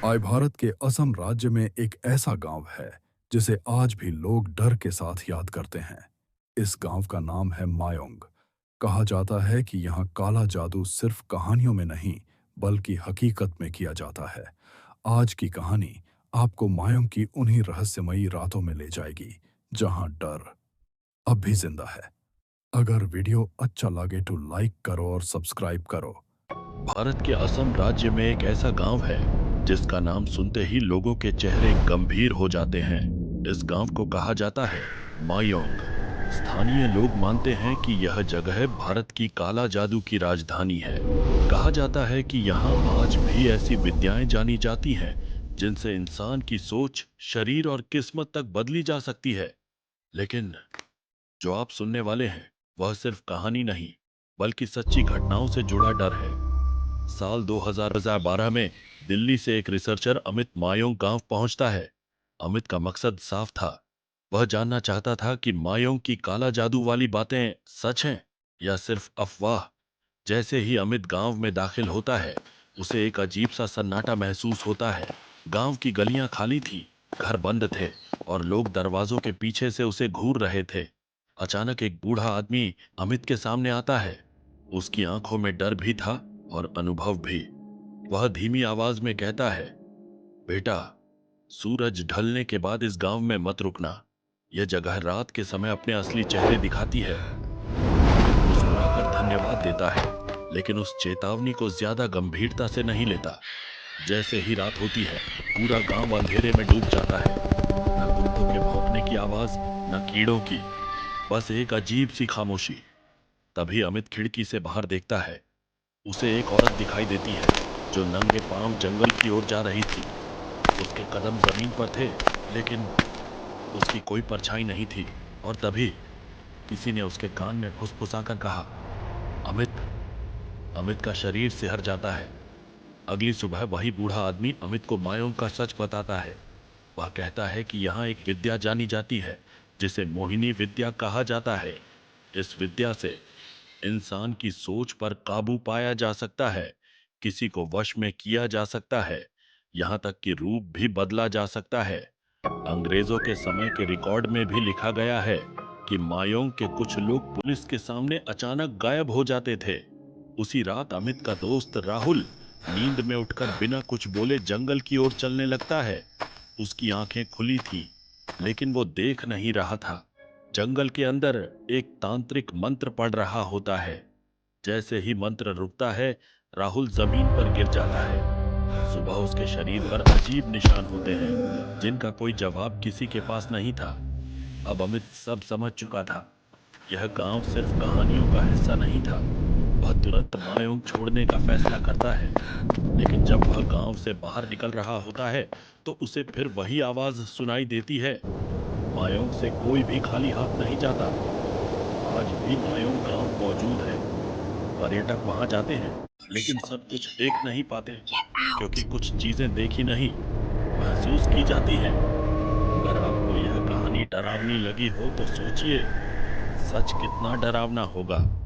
आय भारत के असम राज्य में एक ऐसा गांव है जिसे आज भी लोग डर के साथ याद करते हैं। इस गांव का नाम है मायोंग। कहा जाता है कि यहाँ काला जादू सिर्फ कहानियों में नहीं बल्कि हकीकत में किया जाता है। आज की कहानी आपको मायोंग की उन्हीं रहस्यमयी रातों में ले जाएगी जहां डर अब भी जिंदा है। अगर वीडियो अच्छा लगे तो लाइक करो और सब्सक्राइब करो। भारत के असम राज्य में एक ऐसा गांव है जिसका नाम सुनते ही लोगों के चेहरे गंभीर हो जाते हैं। इस गांव को कहा जाता है मायोंग। स्थानीय लोग मानते हैं कि यह जगह भारत की काला जादू की राजधानी है। कहा जाता है कि यहाँ आज भी ऐसी विद्याएं जानी जाती हैं जिनसे इंसान की सोच, शरीर और किस्मत तक बदली जा सकती है। लेकिन जो आप सुनने वाले हैं वह सिर्फ कहानी नहीं बल्कि सच्ची घटनाओं से जुड़ा डर है। साल 2012 में दिल्ली से एक रिसर्चर अमित मायोंग गांव पहुंचता है। अमित का मकसद साफ था। वह जानना चाहता था कि मायोंग की काला जादू वाली बातें सच हैं या सिर्फ अफवाह। जैसे ही अमित गांव में दाखिल होता है, उसे एक अजीब सा सन्नाटा महसूस होता है। गांव की गलियां खाली थी, घर बंद थे और लोग दरवाजों के पीछे से उसे घूर रहे थे। अचानक एक बूढ़ा आदमी अमित के सामने आता है। उसकी आंखों में डर भी था और अनुभव भी। वह धीमी आवाज में कहता है, बेटा, सूरज ढलने के बाद इस गांव में मत रुकना। यह जगह रात के समय अपने असली चेहरे दिखाती है। मुस्कुराकर धन्यवाद देता है, लेकिन उस चेतावनी को ज्यादा गंभीरता से नहीं लेता। जैसे ही रात होती है, पूरा गांव अंधेरे में डूब जाता है। न कुत्तों के भौंकने की आवाज, न कीड़ों की, बस एक अजीब सी खामोशी। तभी अमित खिड़की से बाहर देखता है। उसे एक औरत दिखाई देती है जो नंगे पांव जंगल की ओर जा रही थी। उसके कदम जमीन पर थे, लेकिन उसकी कोई परछाई नहीं थी। और तभी किसी ने उसके कान में फुसफुसाकर कहा, अमित। अमित का शरीर सिहर जाता है। अगली सुबह वही बूढ़ा आदमी अमित को मायोंग का सच बताता है। वह कहता है कि यहाँ एक विद्या जानी जाती है जिसे मोहिनी विद्या कहा जाता है। इस विद्या से इंसान की सोच पर काबू पाया जा सकता है, किसी को वश में किया जा सकता है, यहाँ तक कि रूप भी बदला जा सकता है। अंग्रेजों के समय के रिकॉर्ड में भी लिखा गया है कि मायोंग के कुछ लोग पुलिस के सामने अचानक गायब हो जाते थे। उसी रात अमित का दोस्त राहुल नींद में उठकर बिना कुछ बोले जंगल की ओर चलने लगता है। उसकी आंखें खुली थी, लेकिन वो देख नहीं रहा था। जंगल के अंदर एक तांत्रिक मंत्र पढ़ रहा होता है। जैसे ही मंत्र रुकता है, राहुल जमीन पर गिर जाता है। सुबह उसके शरीर पर अजीब निशान होते हैं जिनका कोई जवाब किसी के पास नहीं था। अब अमित सब समझ चुका था। यह गांव सिर्फ कहानियों का हिस्सा नहीं था। वह तुरंत मायोंग छोड़ने का फैसला करता है। लेकिन जब वह गांव से बाहर निकल रहा होता है, तो उसे फिर वही आवाज सुनाई देती है, मायोंग से कोई भी खाली हाथ नहीं जाता। आज भी मायोंग गांव मौजूद है। पर्यटक वहां जाते हैं, लेकिन सब कुछ देख नहीं पाते, क्योंकि कुछ चीजें देखी नहीं, महसूस की जाती हैं। अगर आपको यह कहानी डरावनी लगी हो तो सोचिए, सच कितना डरावना होगा।